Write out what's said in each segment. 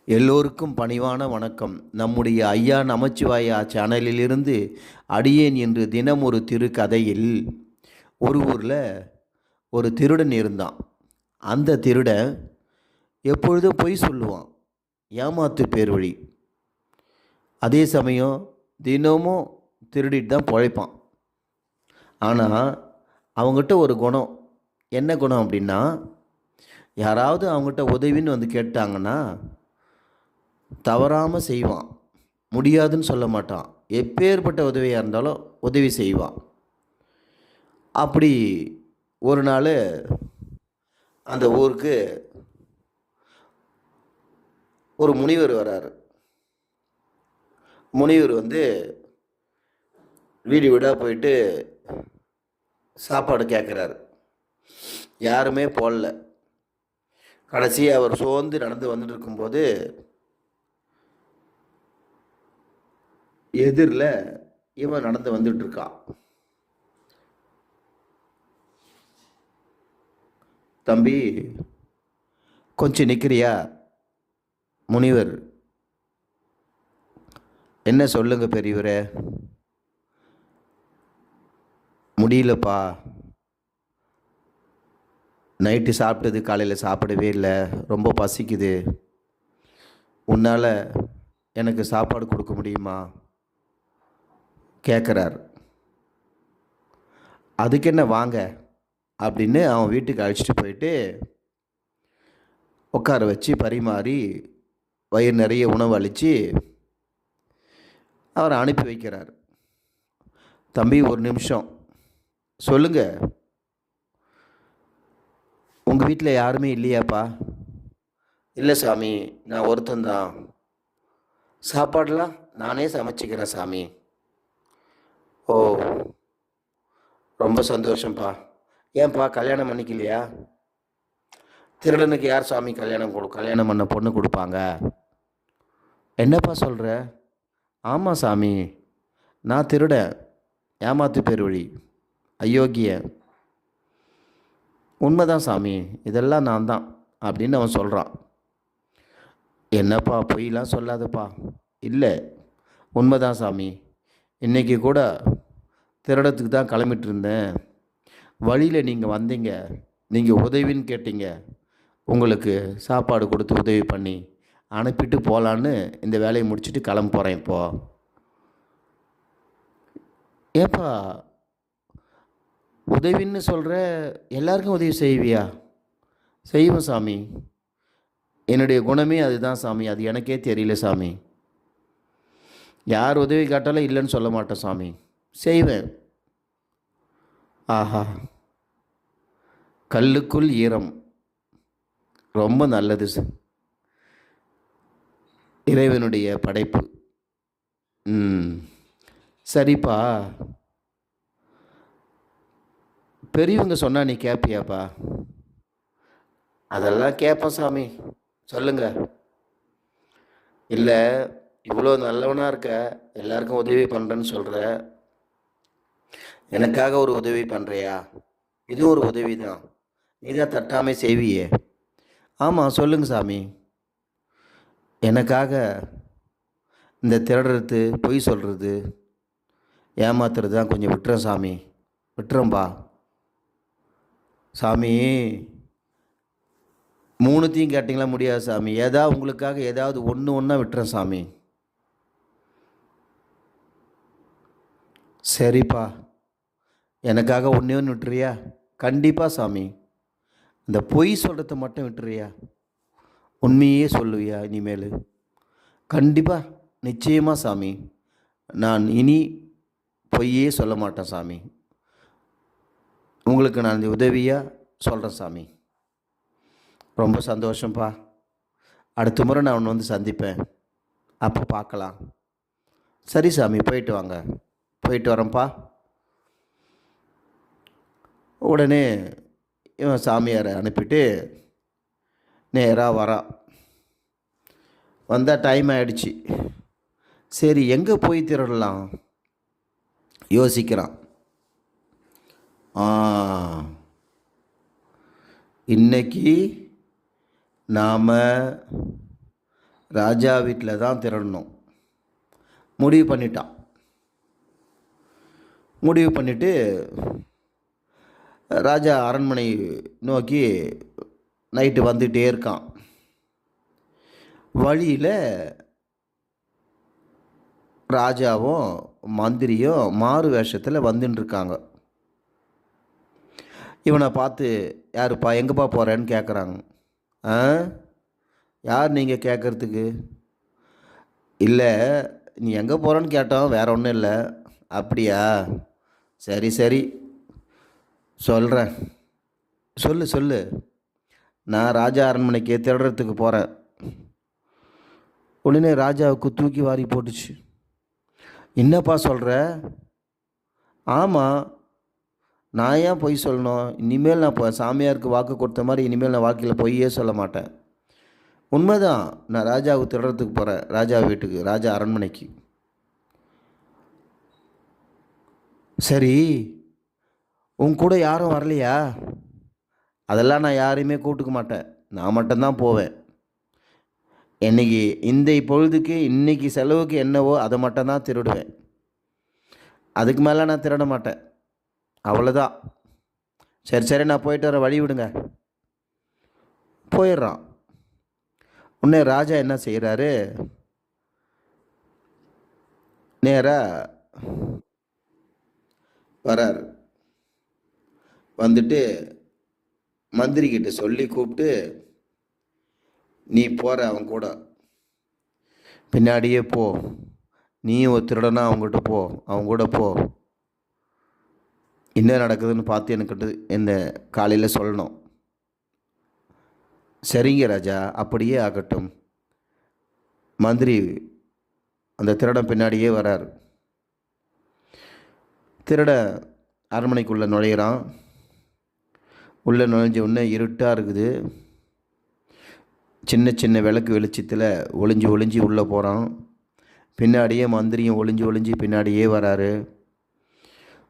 எல்லோருக்கும் பணிவான வணக்கம். நம்முடைய ஐயா நமச்சிவாயா சேனலிலிருந்து அடியேன் என்று தினம் ஒரு திருக்கதையில் ஒரு ஊரில் ஒரு திருடன் இருந்தான். அந்த திருடன் எப்பொழுதும் பொய் சொல்லுவான், ஏமாத்து பேர் வழி. அதே சமயம் தினமும் திருடிட்டு தான் பிழைப்பான். ஆனால் அவங்ககிட்ட ஒரு குணம். என்ன குணம் அப்படின்னா, யாராவது அவங்ககிட்ட உதவின்னு வந்து கேட்டாங்கன்னா தவறாமல் செய்வான். முடியாதுன்னு சொல்ல மாட்டான். எப்பேற்பட்ட உதவியாக இருந்தாலும் உதவி செய்வான். அப்படி ஒரு நாள் அந்த ஊருக்கு ஒரு முனிவர் வராரு. முனிவர் வந்து வீடு வீடாக போயிட்டு சாப்பாடு கேட்குறாரு. யாருமே போடல. கடைசியாக அவர் சோர்ந்து நடந்து வந்துட்டு இருக்கும்போது எதிரில் இவன் நடந்து வந்துட்டு இருக்கான். தம்பி, கொஞ்சம் நிற்கிறியா? முனிவர், என்ன சொல்லுங்க பெரியவரே? முடியலப்பா, நைட்டு சாப்பிட்டது காலையில் சாப்பிடவே இல்லை, ரொம்ப பசிக்குது, உன்னால் எனக்கு சாப்பாடு கொடுக்க முடியுமா கேட்குறார். அதுக்கு என்ன, வாங்க அப்படின்னு அவன் வீட்டுக்கு அழைச்சிட்டு போயிட்டு உட்கார வச்சு பரிமாறி வயிறு நிறைய உணவு அளித்து அவரை அனுப்பி வைக்கிறார். தம்பி, ஒரு நிமிஷம் சொல்லுங்க, உங்கள் வீட்டில் யாருமே இல்லையாப்பா? இல்லை சாமி, நான் ஒருத்தந்தான். சாப்பாடெலாம் நானே சமைச்சிக்கிறேன் சாமி. ஓ, ரொம்ப சந்தோஷம்ப்பா. ஏன்பா கல்யாணம் பண்ணிக்கலையா? திருடனுக்கு யார் சாமி கல்யாணம் பண்ண பொண்ணு கொடுப்பாங்க? என்னப்பா சொல்கிற? ஆமாம் சாமி, நான் திருடன், ஏமாத்து பேர் வழி, அயோக்கியன். உண்மைதான் சாமி, இதெல்லாம் நான் தான் அப்படின்னு அவன் சொல்கிறான். என்னப்பா பொய்லாம் சொல்லாதப்பா. இல்லை, உண்மைதான் சாமி. இன்றைக்கி கூட திருடத்துக்கு தான் கிளம்பிட்டு இருந்தேன். வழியில் நீங்கள் வந்தீங்க, நீங்கள் உதவின்னு கேட்டீங்க. உங்களுக்கு சாப்பாடு கொடுத்து உதவி பண்ணி அனுப்பிட்டு போகலான்னு இந்த வேலையை முடிச்சுட்டு கிளம்ப போகிறேன் இப்போது. ஏப்பா உதவின்னு சொல்கிற, எல்லாருக்கும் உதவி செய்வியா? செய்வேன் சாமி, என்னுடைய குணமே அதுதான் சாமி. அது எனக்கே தெரியல சாமி. யார் உதவி கேட்டாலும் இல்லைன்னு சொல்ல மாட்டேன் சாமி, செய்வேன். ஆஹா, கல்லுக்குள் ஈரம், ரொம்ப நல்லது. இறைவனுடைய படைப்பு. சரிப்பா, பெரியவங்க சொன்னால் நீ கேட்பியாப்பா? அதெல்லாம் கேட்பேன் சாமி, சொல்லுங்க. இல்லை, இவ்வளோ நல்லவனாக இருக்க, எல்லாருக்கும் உதவி பண்ணுறேன்னு சொல்கிற, எனக்காக ஒரு உதவி பண்ணுறியா? இது ஒரு உதவி தான், நீ தான் தட்டாமல் செய்வியே. ஆமாம், சொல்லுங்க சாமி. எனக்காக இந்த திருடுறது, பொய் சொல்கிறது, ஏமாத்துறது தான் கொஞ்சம் விட்டுறேன் சாமி, விட்டுறேன்பா. சாமி, மூணுத்தையும் கேட்டிங்களா முடியாது சாமி. உங்களுக்காக ஏதாவது ஒன்றா விட்டுறேன் சாமி. சரிப்பா, எனக்காக ஒன்று விட்டுறியா? கண்டிப்பாக சாமி. இந்த பொய் சொல்கிறத மட்டும் விட்டுறியா? உண்மையே சொல்லுவியா இனிமேல்? கண்டிப்பாக, நிச்சயமாக சாமி, நான் இனி பொய்யே சொல்ல மாட்டேன் சாமி. உங்களுக்கு நான் இந்த உதவியாக சொல்கிறேன் சாமி. ரொம்ப சந்தோஷம்ப்பா. அடுத்த முறை நான் ஒன்று வந்து சந்திப்பேன், அப்போ பார்க்கலாம். சரி சாமி, போயிட்டு வாங்க. போயிட்டு வரேன்ப்பா. உடனே இவன் சாமியாரை அனுப்பிட்டு நேராக வரான். வந்தால் டைம் ஆகிடுச்சு. சரி, எங்கே போய் திருடலாம் யோசிக்கிறான். இன்னைக்கு நாம் ராஜா வீட்டில் தான் திருடணும் முடிவு பண்ணிட்டான். முடிவு பண்ணிவிட்டு ராஜா அரண்மனை நோக்கி நைட்டு வந்துகிட்டே இருக்கான். வழியில் ராஜாவும் மந்திரியும் மாறு வேஷத்தில் வந்துட்டுருக்காங்க. இவனை பார்த்து, யாருப்பா, எங்கேப்பா போகிறேன்னு கேட்குறாங்க. ஆ, யார் நீங்கள் கேட்குறதுக்கு? இல்லை, நீ எங்கே போகிறேன்னு கேட்டோம், வேற ஒன்றும் இல்லை. அப்படியா, சரி சரி சொல்கிறேன், சொல்லு சொல்லு. நான் ராஜா அரண்மனைக்கு திருடுறதுக்கு போகிறேன். உடனே ராஜாவுக்கு தூக்கி வாரி போட்டுச்சு. என்னப்பா சொல்கிற? ஆமாம், நான் ஏன் பொய் சொல்லணும்? இனிமேல் நான் இப்போ சாமியாருக்கு வாக்கு கொடுத்த மாதிரி இனிமேல் நான் வாழ்க்கையில் பொய்யே சொல்ல மாட்டேன். உண்மைதான், நான் ராஜாவுக்கு திருடுறதுக்கு போகிறேன், ராஜா வீட்டுக்கு, ராஜா அரண்மனைக்கு. சரி, உன் கூட யாரும் வரலையா? அதெல்லாம் நான் யாரையுமே கூப்பிட்டுக்க மாட்டேன், நான் மட்டும்தான் போவேன். இன்னைக்கு இந்த பொழுதுக்கு இன்னைக்கு செலவுக்கு என்னவோ அதை மட்டும்தான் திருடுவேன், அதுக்கு மேலே நான் திருட மாட்டேன், அவ்வளோதான். சரி சரி, நான் போயிட்டு வர, வழி விடுங்க. போயிடுறான். உடனே ராஜா என்ன செய்கிறாரு, நேராக வரார். வந்துட்டு மந்திரிக்கிட்ட சொல்லி கூப்பிட்டு, நீ போகிற அவன் கூட பின்னாடியே போ, நீயும் ஒரு திருடனா அவங்ககிட்ட போ, அவங்க கூட போ, என்ன நடக்குதுன்னு பார்த்து எனக்கு என்ன காலையில் சொல்லணும். சரிங்க ராஜா, அப்படியே ஆகட்டும். மந்திரி அந்த திருடன் பின்னாடியே வரார். திருடன் அரண்மனைக்குள்ளே நுழையிறான். உள்ளே நுழைஞ்ச உடனே இருட்டாக இருக்குது. சின்ன சின்ன விளக்கு வெளிச்சத்தில் ஒளிஞ்சு ஒளிஞ்சு உள்ளே போகிறான். பின்னாடியே மந்திரியும் ஒளிஞ்சு ஒளிஞ்சு பின்னாடியே வராரு.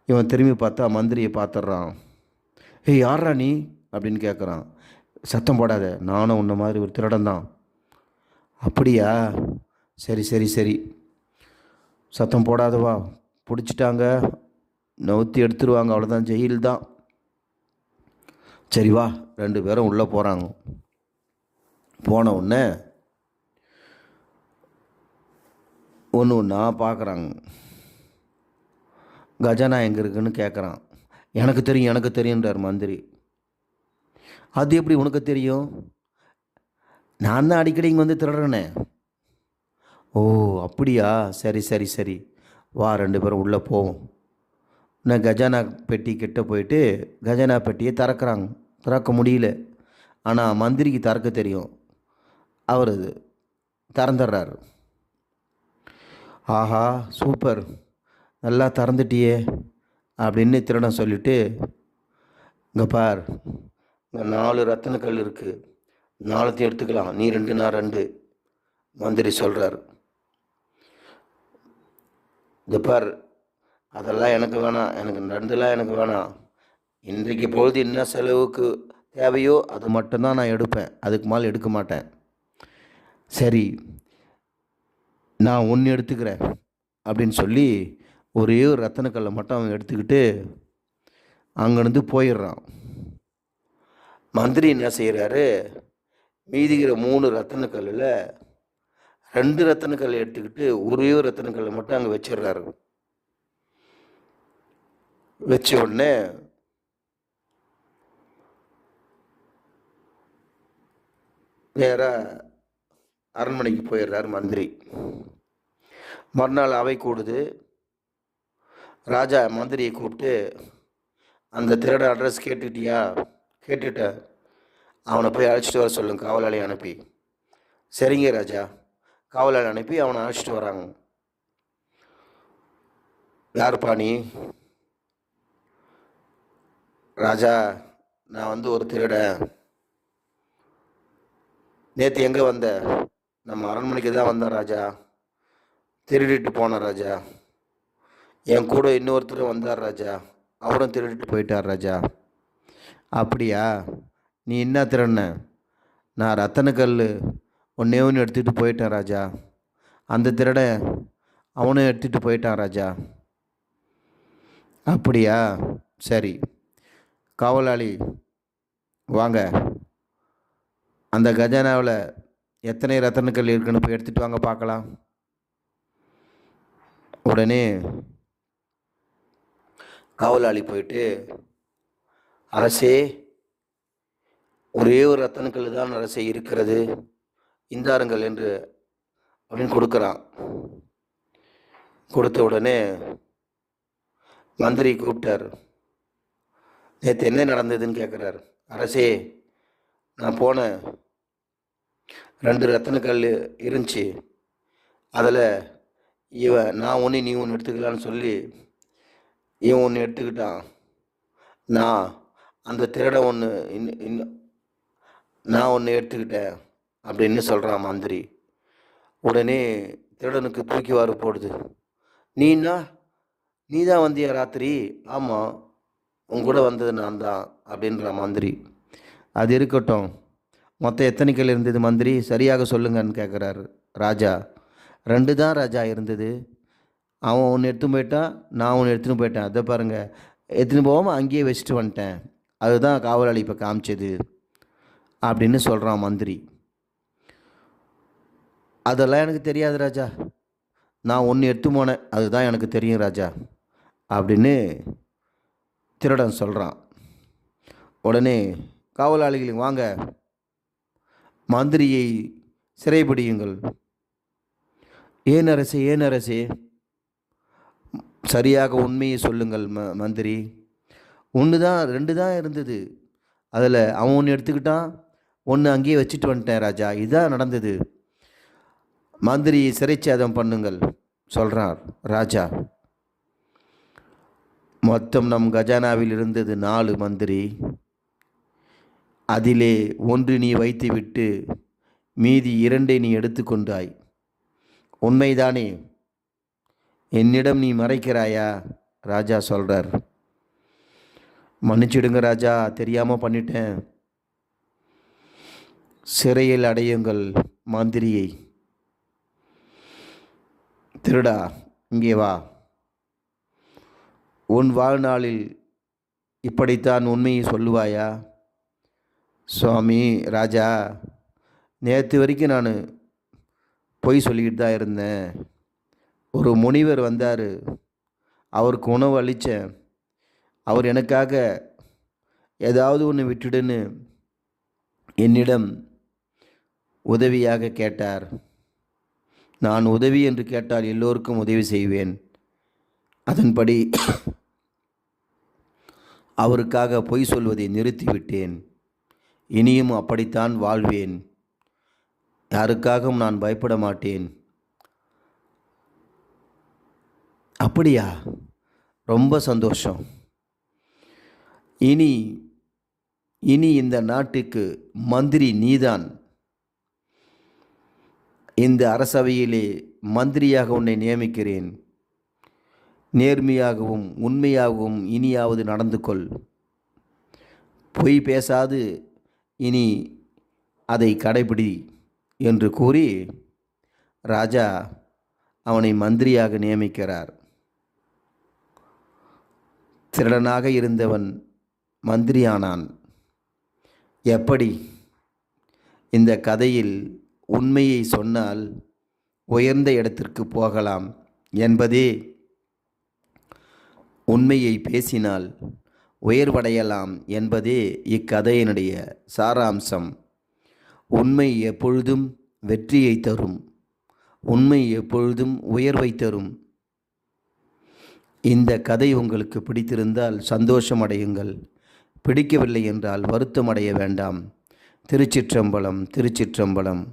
இவன் திரும்பி பார்த்தா மந்திரியை பார்த்துட்றான். ஏய், யாரா நீ அப்படின்னு கேட்குறான். சத்தம் போடாத, நானும் உன்ன மாதிரி ஒரு திருடன் தான். அப்படியா, சரி சரி சரி, சத்தம் போடாதவா, பிடிச்சிட்டாங்க, நவுத்தி எடுத்துருவாங்க, அவ்வளோதான், ஜெயில் தான். சரி வா. 2 பேரும் உள்ளே போகிறாங்க. போன உடனே ஒன்று ஒன்றா பார்க்குறாங்க. கஜானா எங்கே இருக்குன்னு கேட்குறான். எனக்கு தெரியும் எனக்கு தெரியுன்றார் மந்திரி. அது எப்படி உனக்கு தெரியும்? நான் தான் அடிக்கடி இங்கே வந்து திருடுறேனே. ஓ அப்படியா, சரி சரி சரி, வா 2 பேரும் உள்ளே போவோம். நான் கஜானா பெட்டி கிட்ட போயிட்டு கஜானா பெட்டியை திறக்கிறாங்க. திறக்க முடியல, ஆனால் மந்திரிக்கு திறக்க தெரியும். அவர் திறந்துடுறாரு. ஆஹா சூப்பர், நல்லா திறந்துட்டியே அப்படின்னு திருடன் சொல்லிவிட்டு, இங்கே பார், இங்கே 4 ரத்தின கல் இருக்குது, 4த்தையும் எடுத்துக்கலாம், நீ 2 நான் 2, மந்திரி சொல்கிறார். இங்கே பார், அதெல்லாம் எனக்கு வேணாம், எனக்கு 2லாம் எனக்கு வேணாம். இன்றைக்கு பொழுது என்ன செலவுக்கு தேவையோ அது மட்டும்தான் நான் எடுப்பேன், அதுக்கு மேலே எடுக்க மாட்டேன். சரி, நான் 1 எடுத்துக்கிறேன் அப்படின்னு சொல்லி ஒரே ஒரு ரத்தனக்கல்லை மட்டும் அவன் எடுத்துக்கிட்டு அங்கேருந்து போயிடுறான். மந்திரி என்ன செய்கிறாரு, மீதிக்கிற 3 ரத்தனக்கல்லில் 2 ரத்தனக்கல்லை எடுத்துக்கிட்டு ஒரே ஒரு ரத்தனக்கல்லை மட்டும் அங்கே வச்சிடுறாரு. வச்ச உடனே நேராக அரண்மனைக்கு போயிடுறார் மந்திரி. மறுநாள் அவை கூடுது. ராஜா மந்திரியை கூப்பிட்டு, அந்த திருட அட்ரஸ் கேட்டுட்டியா? கேட்டுட்டேன், அவனை போய் அழைச்சிட்டு வர சொல்லுங்க, காவலாளி அனுப்பி. சரிங்க ராஜா. காவலாளி அனுப்பி அவனை அழைச்சிட்டு வராங்க. யாருப்பா நீ? ராஜா, நான் ஒரு திருடன். நேற்று எங்கே வந்த? நம்ம அரண்மனைக்கு தான் வந்தேன் ராஜா. திருடிட்டு போனேன் ராஜா. என் கூட இன்னொருத்தர் வந்தார் ராஜா, அவரும் திருடிட்டு போயிட்டார் ராஜா. அப்படியா, நீ என்ன திருடின? நான் ரத்தனக்கல் ஒன்றே ஒன்று எடுத்துகிட்டு போயிட்டான் ராஜா. அந்த திருடன் அவனும் எடுத்துகிட்டு போயிட்டான் ராஜா. அப்படியா? சரி, காவலாளி வாங்க, அந்த கஜானாவில் எத்தனை ரத்தனக்கல் இருக்குன்னு போய் எடுத்துகிட்டு வாங்க பார்க்கலாம். உடனே காவலாளி போயிட்டு, அரசே, ஒரே ஒரு ரத்தனக்கல் தான் அரசே இருக்கிறது, இந்தாருங்கள் என்று அப்படின்னு கொடுக்குறான். கொடுத்த உடனே மந்திரி கூப்பிட்டார். நேற்று என்ன நடந்ததுன்னு கேட்குறாரு. அரசே, நான் போன 2 ரத்தனக்கல் இருந்துச்சு, அதில் நான் ஒன்று நீ ஒன்று எடுத்துக்கலான்னு சொல்லி இவன் ஒன்று எடுத்துக்கிட்டான். நான் அந்த திருட ஒன்று நான் ஒன்று எடுத்துக்கிட்டேன் அப்படின்னு சொல்கிறான் மந்திரி. உடனே திருடனுக்கு தூக்கி வாரு போடுது. நீ தான் வந்தியா ராத்திரி? ஆமாம், உன் கூட வந்தது நான் தான் அப்படின்ற மந்திரி. அது இருக்கட்டும், மொத்தம் எத்தனை கல் இருந்தது மந்திரி, சரியாக சொல்லுங்கன்னு கேட்குறாரு ராஜா. 2 தான் ராஜா இருந்தது. அவன் ஒன்று எடுத்துன்னு போயிட்டான், நான் ஒன்று எடுத்துன்னு போயிட்டேன். அதை பாருங்கள், எடுத்துன்னு போகாமல் அங்கேயே வச்சுட்டு வந்துட்டேன். அதுதான் காவலாளி இப்போ காமிச்சது அப்படின்னு சொல்கிறான் மந்திரி. அதெல்லாம் எனக்கு தெரியாது ராஜா, நான் ஒன்று எடுத்து போனேன், அதுதான் எனக்கு தெரியும் ராஜா அப்படின்னு திருடன் சொல்கிறான். உடனே காவலாளிகள் வாங்க, மந்திரியை சிறைபிடியுங்கள். ஏன் அரசே, ஏன் அரசே? சரியாக உண்மையை சொல்லுங்கள் மந்திரி. 2 தான் இருந்தது, அதில் அவன் ஒன்று எடுத்துக்கிட்டான், ஒன்று அங்கேயே வச்சுட்டு வந்துட்டேன் ராஜா, இதுதான் நடந்தது. மந்திரி சிறைச்சேதம் பண்ணுங்கள் சொல்கிறார் ராஜா. மொத்தம் நம் கஜானாவில் இருந்தது 4 மந்திரி. அதிலே 1 நீ வைத்துவிட்டு மீதி 2 நீ எடுத்துக்கொண்டாய். உண்மைதானே? என்னிடம் நீ மறைக்கிறாயா? ராஜா சொல்கிறார். மன்னிச்சிடுங்க ராஜா, தெரியாமல் பண்ணிட்டேன். சிறையில் அடையுங்கள் மந்திரியை. திருடா, இங்கே வா. உன் வாழ்நாளில் இப்படித்தான் உண்மையை சொல்லுவாயா? சுவாமி ராஜா, நேற்று வரைக்கும் நான் பொய் சொல்லிக்கிட்டு தான் இருந்தேன். ஒரு முனிவர் வந்தார், அவருக்கு உணவு அளித்தேன். அவர் எனக்காக ஏதாவது ஒன்று விட்டுடுன்னு என்னிடம் உதவியாக கேட்டார். நான் உதவி என்று கேட்டால் எல்லோருக்கும் உதவி செய்வேன். அதன்படி அவருக்காக பொய் சொல்வதை நிறுத்திவிட்டேன். இனியும் அப்படித்தான் வாழ்வேன். யாருக்காகவும் நான் பயப்பட மாட்டேன். அப்படியா? ரொம்ப சந்தோஷம். இனி இந்த நாட்டுக்கு மந்திரி நீதான். இந்த அரசவையிலே மந்திரியாக உன்னை நியமிக்கிறேன். நேர்மையாகவும் உண்மையாகவும் இனியாவது நடந்து கொள். பொய் பேசாது இனி அதை கடைபிடி என்று கூறி ராஜா அவனை மந்திரியாக நியமிக்கிறார். திருடனாக இருந்தவன் மந்திரியானான். எப்படி? இந்த கதையில் உண்மையை சொன்னால் உயர்ந்த இடத்திற்கு போகலாம் என்பதே, உண்மையை பேசினால் உயர்வடையலாம் என்பதே இக்கதையினுடைய சாராம்சம். உண்மை எப்பொழுதும் வெற்றியை தரும். உண்மை எப்பொழுதும் உயர்வை தரும். இந்த கதை உங்களுக்கு பிடித்திருந்தால் சந்தோஷம் அடையுங்கள். பிடிக்கவில்லை என்றால் வருத்தம் அடைய வேண்டாம். திருச்சிற்றம்பலம், திருச்சிற்றம்பலம்.